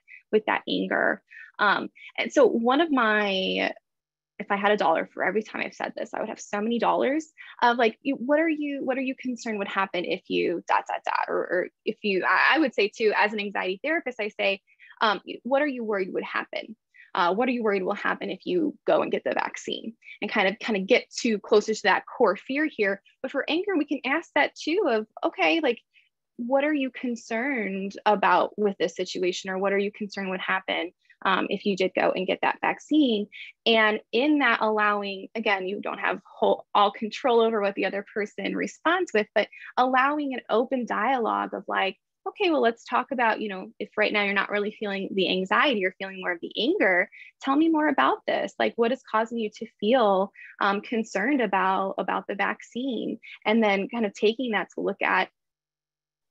anger. And so one of my, if I had $1 for every time I've said this, I would have so many dollars of like, what are you concerned would happen if you ... or if you, I would say too, as an anxiety therapist, I say, what are you worried would happen? What are you worried will happen if you go and get the vaccine? And kind of get to closer to that core fear here. But for anger, we can ask that too of, okay, like, what are you concerned about with this situation? Or what are you concerned would happen if you did go and get that vaccine? And in that, allowing, again, you don't have all control over what the other person responds with, but allowing an open dialogue of like, okay, well, let's talk about, if right now you're not really feeling the anxiety, you're feeling more of the anger, tell me more about this. Like, what is causing you to feel concerned about the vaccine? And then kind of taking that to look at,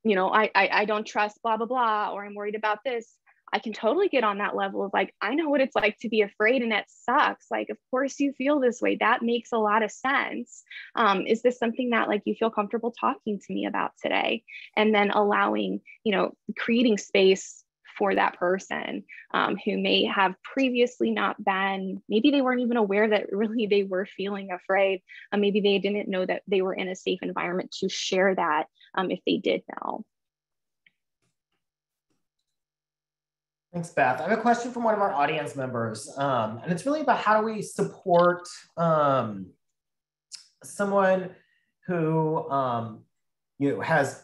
I don't trust blah, blah, blah, or I'm worried about this. I can totally get on that level of like, I know what it's like to be afraid, and that sucks. Like, of course you feel this way. That makes a lot of sense. Is this something that like you feel comfortable talking to me about today? And then allowing, creating space for that person who may have previously not been, maybe they weren't even aware that really they were feeling afraid. Maybe they didn't know that they were in a safe environment to share that if they did know. Thanks, Beth. I have a question from one of our audience members, and it's really about how do we support someone who has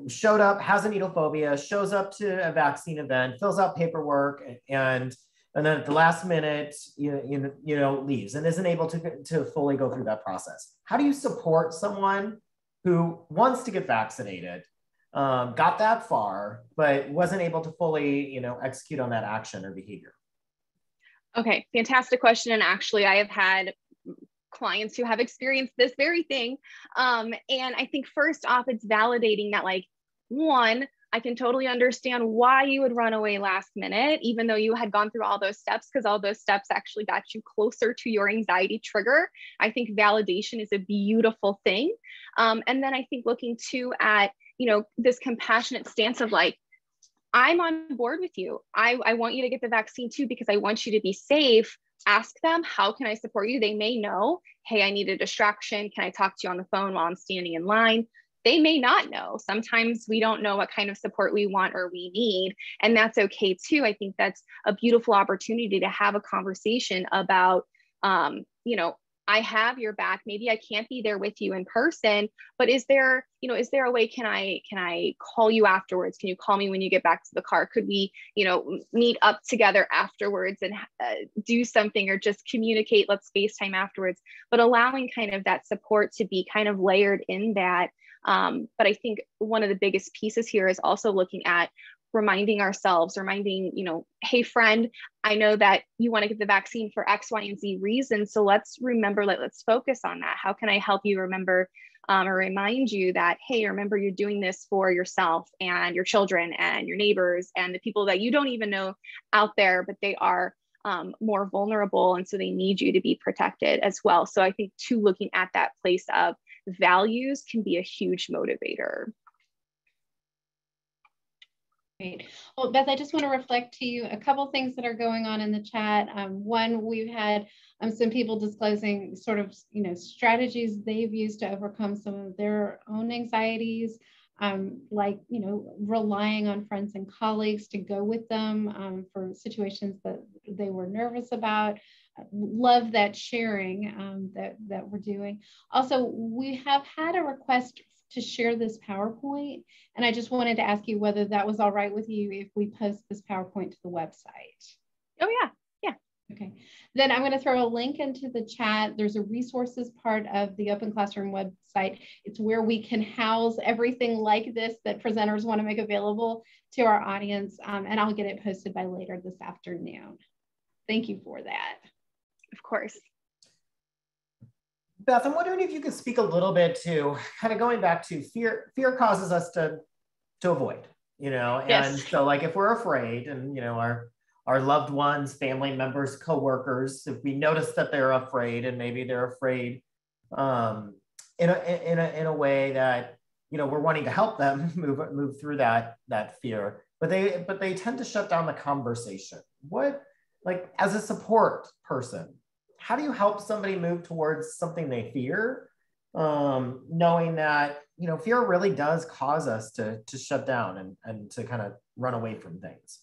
showed up, has a needle phobia, shows up to a vaccine event, fills out paperwork, and then at the last minute, leaves and isn't able to fully go through that process. How do you support someone who wants to get vaccinated, got that far, but wasn't able to fully, execute on that action or behavior? Okay, fantastic question. And actually, I have had clients who have experienced this very thing. And I think first off, it's validating that, like, one, I can totally understand why you would run away last minute, even though you had gone through all those steps, because all those steps actually got you closer to your anxiety trigger. I think validation is a beautiful thing. And then I think looking too at, this compassionate stance of like, I'm on board with you. I want you to get the vaccine too, because I want you to be safe. Ask them, how can I support you? They may know, hey, I need a distraction. Can I talk to you on the phone while I'm standing in line? They may not know. Sometimes we don't know what kind of support we want or we need, and that's okay too. I think that's a beautiful opportunity to have a conversation about, I have your back. Maybe I can't be there with you in person, but is there a way, can I call you afterwards? Can you call me when you get back to the car? Could we, meet up together afterwards and do something, or just communicate, let's FaceTime afterwards, but allowing kind of that support to be kind of layered in that. But I think one of the biggest pieces here is also looking at reminding, hey friend, I know that you want to get the vaccine for X, Y, and Z reasons. So let's remember, let's focus on that. How can I help you remember or remind you that, hey, remember you're doing this for yourself and your children and your neighbors and the people that you don't even know out there, but they are more vulnerable. And so they need you to be protected as well. So I think too, looking at that place of values can be a huge motivator. Great. Well, Beth, I just want to reflect to you a couple things that are going on in the chat. One, we've had some people disclosing sort of, strategies they've used to overcome some of their own anxieties, like, relying on friends and colleagues to go with them for situations that they were nervous about. Love that sharing that we're doing. Also, we have had a request to share this PowerPoint, and I just wanted to ask you whether that was all right with you if we post this PowerPoint to the website. Oh yeah. Okay, then I'm going to throw a link into the chat. There's a resources part of the Open Classroom website. It's where we can house everything like this that presenters want to make available to our audience, and I'll get it posted by later this afternoon. Thank you for that. Of course. Beth, I'm wondering if you could speak a little bit to kind of going back to fear. Fear causes us to avoid, and yes. So like if we're afraid and, our loved ones, family members, coworkers, if we notice that they're afraid and maybe they're afraid in a way that, we're wanting to help them move through that fear, but they tend to shut down the conversation. Like as a support person, how do you help somebody move towards something they fear, knowing that, fear really does cause us to shut down and to kind of run away from things?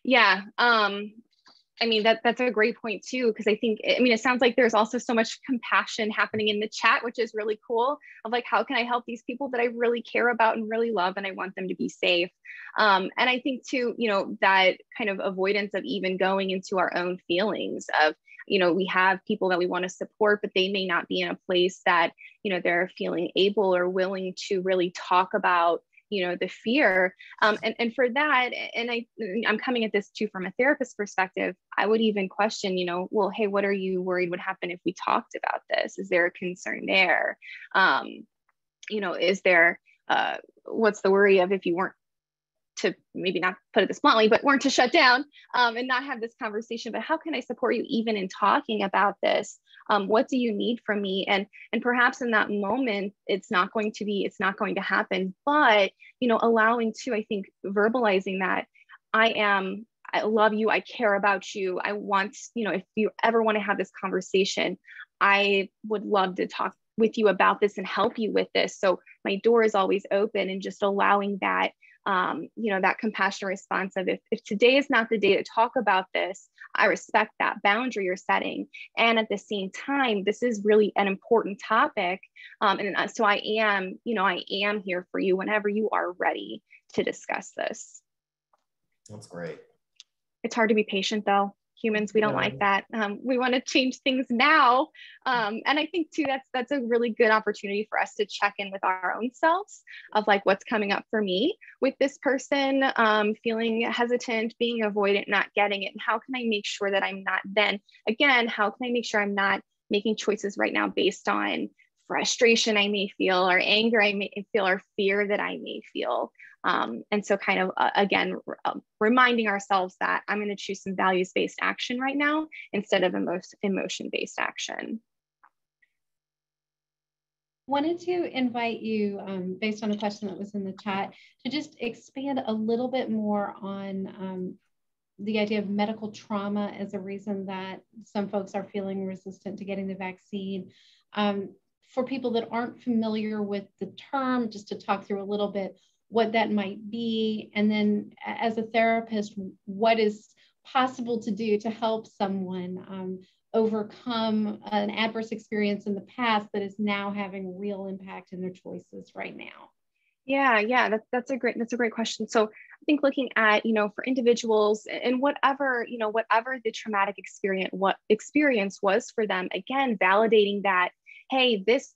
Yeah. I mean, that's a great point too, because I think, it sounds like there's also so much compassion happening in the chat, which is really cool, of like, how can I help these people that I really care about and really love, and I want them to be safe. And I think too, that kind of avoidance of even going into our own feelings of, we have people that we want to support, but they may not be in a place that, they're feeling able or willing to really talk about, the fear. And for that, and I'm coming at this too from a therapist perspective, I would even question, well, hey, what are you worried would happen if we talked about this? Is there a concern there? Is there, what's the worry of if you weren't to maybe not put it this bluntly, but weren't to shut down and not have this conversation. But how can I support you even in talking about this? What do you need from me? And perhaps in that moment, it's not going to happen. But, you know, allowing to, I think, verbalizing that I love you, I care about you. I want, you know, if you ever want to have this conversation, I would love to talk with you about this and help you with this. So my door is always open, and just allowing that, you know, that compassionate response of if today is not the day to talk about this, I respect that boundary you're setting. And at the same time, this is really an important topic. So I am here for you whenever you are ready to discuss this. That's great. It's hard to be patient though. Humans, we don't like that. We want to change things now. And I think too, that's a really good opportunity for us to check in with our own selves of like, what's coming up for me with this person, feeling hesitant, being avoidant, not getting it. And how can I make sure that I'm not how can I make sure I'm not making choices right now based on frustration I may feel, or anger I may feel, or fear that I may feel. And so kind of, again, reminding ourselves that I'm going to choose some values-based action right now instead of emotion-based action. Wanted to invite you, based on a question that was in the chat, to just expand a little bit more on the idea of medical trauma as a reason that some folks are feeling resistant to getting the vaccine. For people that aren't familiar with the term, just to talk through a little bit what that might be, and then as a therapist, what is possible to do to help someone overcome an adverse experience in the past that is now having real impact in their choices right now. Yeah, that's a great question. So I think looking at, you know, for individuals and whatever the traumatic experience was for them, again, validating that, hey, this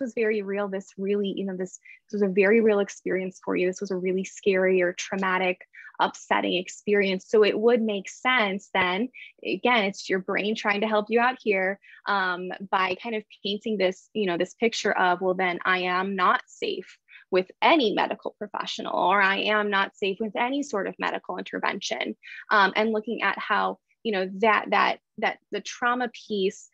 was very real. This really, this was a very real experience for you. This was a really scary or traumatic, upsetting experience. So it would make sense then, again, it's your brain trying to help you out here by kind of painting this, this picture of, well, then I am not safe with any medical professional, or I am not safe with any sort of medical intervention, and looking at how, that the trauma piece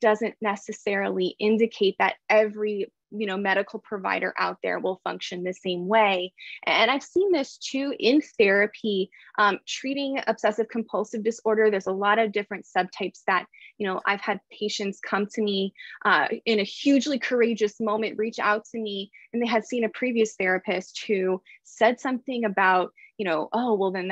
doesn't necessarily indicate that every medical provider out there will function the same way. And I've seen this too in therapy, treating obsessive compulsive disorder. There's a lot of different subtypes that, I've had patients come to me in a hugely courageous moment, reach out to me, and they had seen a previous therapist who said something about, oh, well, then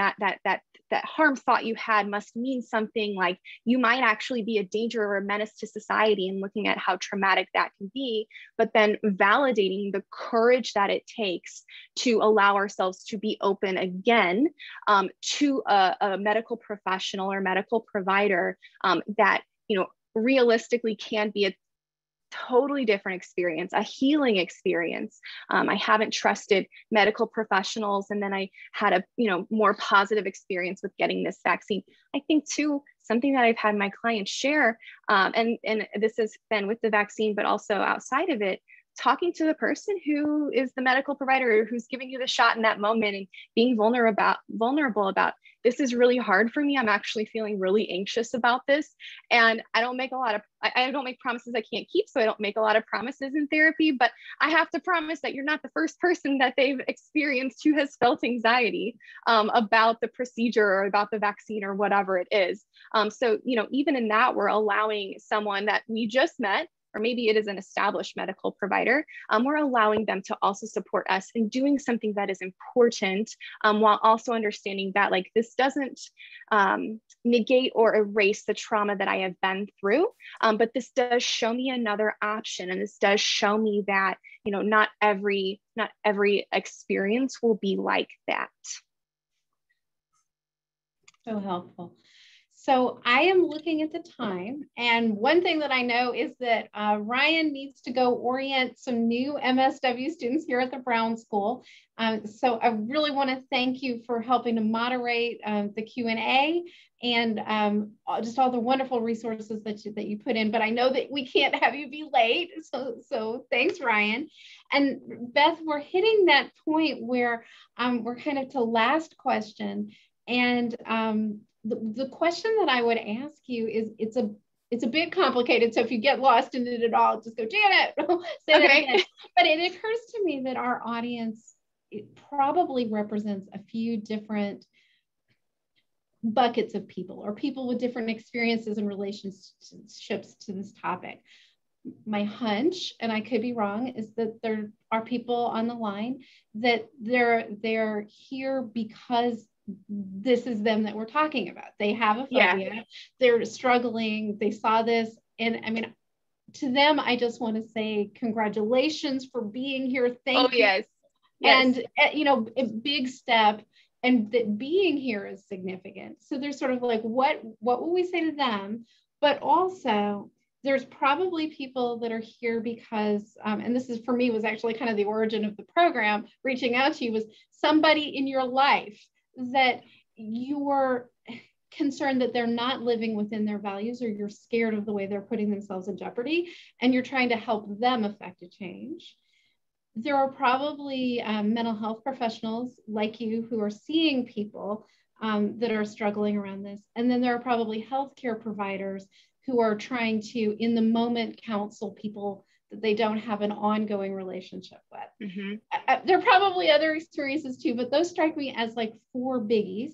that harm thought you had must mean something, like you might actually be a danger or a menace to society, and looking at how traumatic that can be, but then validating the courage that it takes to allow ourselves to be open again to a medical professional or medical provider that, realistically can be a totally different experience, a healing experience. I haven't trusted medical professionals, and then I had a more positive experience with getting this vaccine. I think too, something that I've had my clients share, and this has been with the vaccine, but also outside of it, talking to the person who is the medical provider who's giving you the shot in that moment, and being vulnerable about, this is really hard for me. I'm actually feeling really anxious about this. And I don't make promises I can't keep. So I don't make a lot of promises in therapy, but I have to promise that you're not the first person that they've experienced who has felt anxiety about the procedure or about the vaccine or whatever it is. So, even in that, we're allowing someone that we just met, or maybe it is an established medical provider, we're allowing them to also support us in doing something that is important, while also understanding that, like, this doesn't negate or erase the trauma that I have been through, but this does show me another option, and this does show me that, not every experience will be like that. So helpful. So I am looking at the time, and one thing that I know is that Ryan needs to go orient some new MSW students here at the Brown School. So I really want to thank you for helping to moderate the Q&A and just all the wonderful resources that you put in. But I know that we can't have you be late, so thanks, Ryan. And Beth, we're hitting that point where we're kind of to last question. And the question that I would ask you is, it's a bit complicated. So if you get lost in it at all, just go, Janet, say that again. But it occurs to me that our audience, it probably represents a few different buckets of people, or people with different experiences and relationships to this topic. My hunch, and I could be wrong, is that there are people on the line that they're here because this is them that we're talking about. They have a phobia, they're struggling, they saw this. And I mean, to them, I just want to say congratulations for being here. Thank you. Yes. And, you know, a big step, and that being here is significant. So there's sort of like, what will we say to them? But also, there's probably people that are here because, and this is, for me, was actually kind of the origin of the program, reaching out to you, was somebody in your life that you're concerned that they're not living within their values, or you're scared of the way they're putting themselves in jeopardy, and you're trying to help them affect a change. There are probably mental health professionals like you who are seeing people that are struggling around this. And then there are probably healthcare providers who are trying to, in the moment, counsel people that they don't have an ongoing relationship with. There are probably other experiences too, but those strike me as like 4 biggies.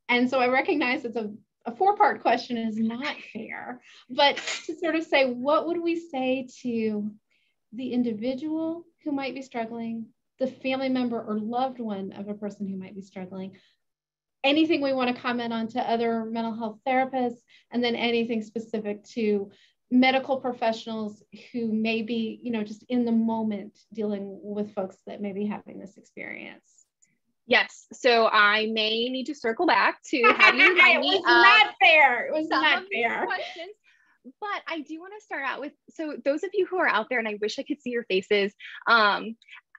And so I recognize it's a 4-part question is not fair, but to sort of say, what would we say to the individual who might be struggling, the family member or loved one of a person who might be struggling, anything we want to comment on to other mental health therapists, and then anything specific to medical professionals who may be, you know, just in the moment dealing with folks that may be having this experience. Yes. So I may need to circle back to have you remind me. It was not fair. It was not fair. Questions. But I do want to start out with, so those of you who are out there, and I wish I could see your faces,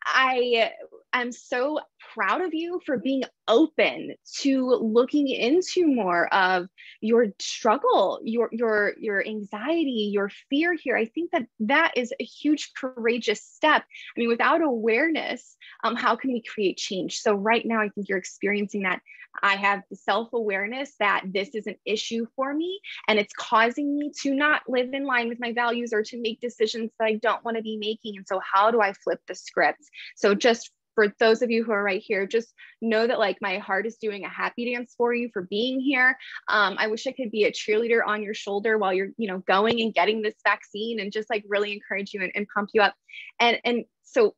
I am so proud of you for being open to looking into more of your struggle, your anxiety, your fear here. I think that is a huge courageous step. I mean, without awareness, how can we create change? So right now, I think you're experiencing that. I have the self-awareness that this is an issue for me, and it's causing me to not live in line with my values or to make decisions that I don't want to be making. And so how do I flip the script? So just for those of you who are right here, just know that like my heart is doing a happy dance for you for being here. I wish I could be a cheerleader on your shoulder while you're, you know, going and getting this vaccine, and just like really encourage you and pump you up. And so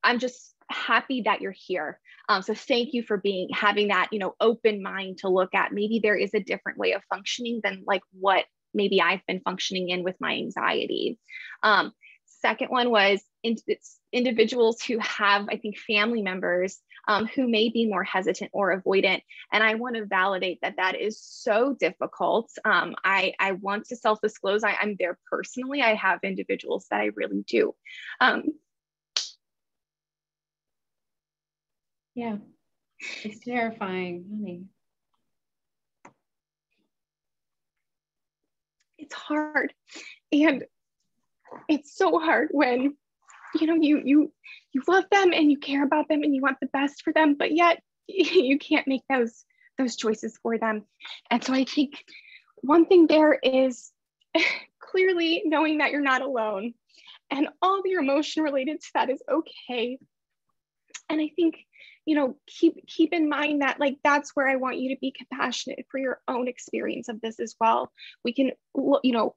I'm just happy that you're here. So thank you for having that, you know, open mind to look at maybe there is a different way of functioning than like what maybe I've been functioning in with my anxiety. Second one was it's individuals who have, I think, family members who may be more hesitant or avoidant. And I want to validate that is so difficult. I want to self-disclose, I'm there personally. I have individuals that I really do. Yeah, it's terrifying, honey. It's hard. And it's so hard when, you know, you love them and you care about them and you want the best for them, but yet you can't make those choices for them. And so I think one thing there is clearly knowing that you're not alone, and all your emotion related to that is okay. And I think, you know, keep in mind that like, that's where I want you to be compassionate for your own experience of this as well. We can, you know,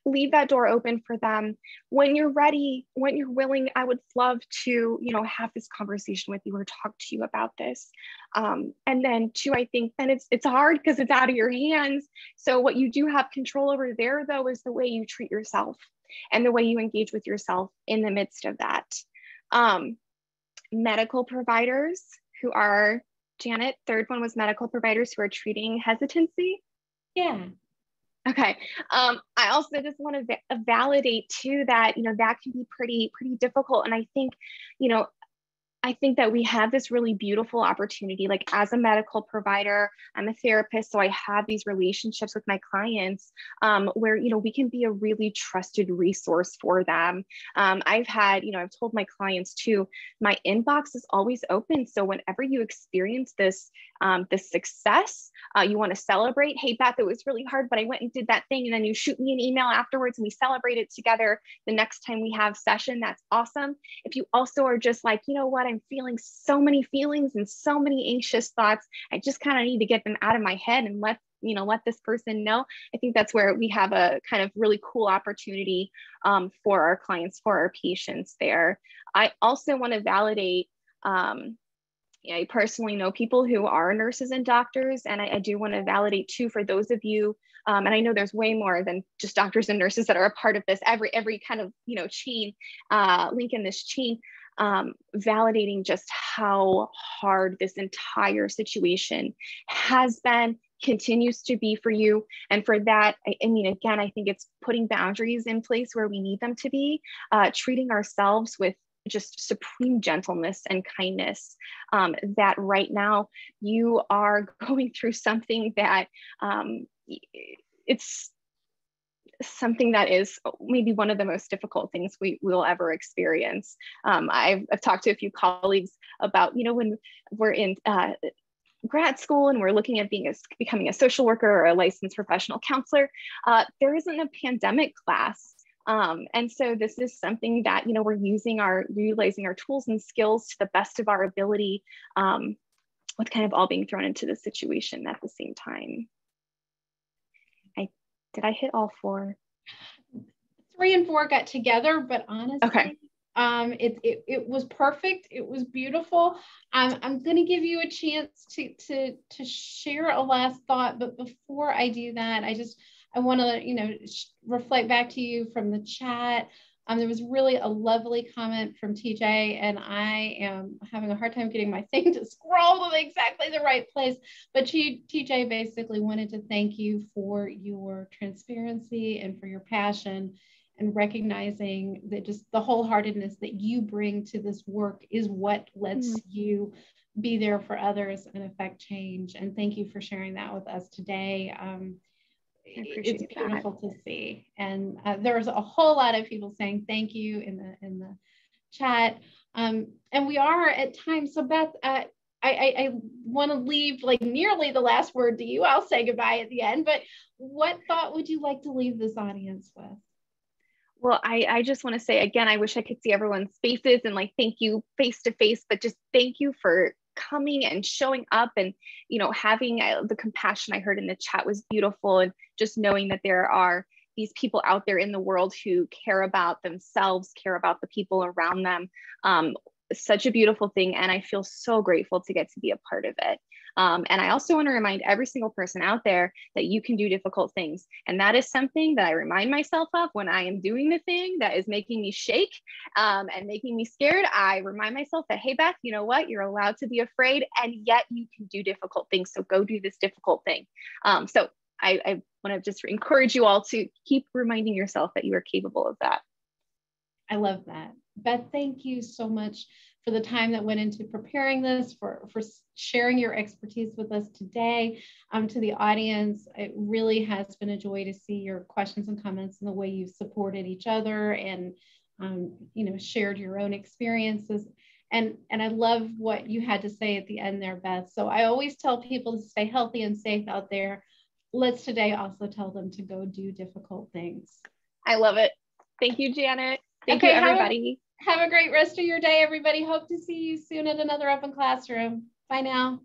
leave that door open for them. When you're ready, when you're willing, I would love to, you know, have this conversation with you or talk to you about this. And then two, I think then it's hard because it's out of your hands. So what you do have control over there though, is the way you treat yourself and the way you engage with yourself in the midst of that. Medical providers who are, Janet, third one was medical providers who are treating hesitancy. Yeah. Okay. I also just want to validate too that, you know, that can be pretty difficult. And I think, you know, I think that we have this really beautiful opportunity, like as a medical provider, I'm a therapist, so I have these relationships with my clients where, you know, we can be a really trusted resource for them. I've had, you know, I've told my clients too, my inbox is always open. So whenever you experience this success, you want to celebrate. Hey, Beth, it was really hard, but I went and did that thing. And then you shoot me an email afterwards and we celebrate it together the next time we have session. That's awesome. If you also are just like, you know what, I'm feeling so many feelings and so many anxious thoughts, I just kind of need to get them out of my head and let this person know. I think that's where we have a kind of really cool opportunity for our clients, for our patients there. I also want to validate, I personally know people who are nurses and doctors, and I do want to validate too for those of you, and I know there's way more than just doctors and nurses that are a part of this, every kind of, you know, chain, link in this chain, validating just how hard this entire situation has been, continues to be for you. And for that, I mean, again, I think it's putting boundaries in place where we need them to be, treating ourselves with just supreme gentleness and kindness, that right now you are going through something that it's something that is maybe one of the most difficult things we will ever experience. I've talked to a few colleagues about, you know, when we're in grad school and we're looking at becoming a social worker or a licensed professional counselor, there isn't a pandemic class. And so this is something that, you know, we're utilizing our tools and skills to the best of our ability, with kind of all being thrown into the situation at the same time. Did I hit all 4? 3 and 4 got together, but honestly, okay. It was perfect. It was beautiful. I'm going to give you a chance to share a last thought, but before I do that, I want to, you know, reflect back to you from the chat. There was really a lovely comment from TJ, and I am having a hard time getting my thing to scroll to exactly the right place. But TJ basically wanted to thank you for your transparency and for your passion, and recognizing that just the wholeheartedness that you bring to this work is what lets you be there for others and affect change. And thank you for sharing that with us today. It's beautiful to see. And there's a whole lot of people saying thank you in the chat. And we are at time. So Beth, I want to leave like nearly the last word to you. I'll say goodbye at the end, but what thought would you like to leave this audience with? Well, I just want to say again, I wish I could see everyone's faces and like thank you face to face, but just thank you for coming and showing up, and, you know, having the compassion I heard in the chat was beautiful, and just knowing that there are these people out there in the world who care about themselves, care about the people around them. Such a beautiful thing, and I feel so grateful to get to be a part of it. And I also want to remind every single person out there that you can do difficult things. And that is something that I remind myself of when I am doing the thing that is making me shake and making me scared. I remind myself that, hey, Beth, you know what? You're allowed to be afraid, and yet you can do difficult things. So go do this difficult thing. So I want to just encourage you all to keep reminding yourself that you are capable of that. I love that. Beth, thank you so much for the time that went into preparing this, for sharing your expertise with us today. To the audience, it really has been a joy to see your questions and comments and the way you've supported each other and you know, shared your own experiences. And I love what you had to say at the end there, Beth. So I always tell people to stay healthy and safe out there. Let's today also tell them to go do difficult things. I love it. Thank you, Janet. Thank you, everybody. Have a great rest of your day, everybody. Hope to see you soon at another Open Classroom. Bye now.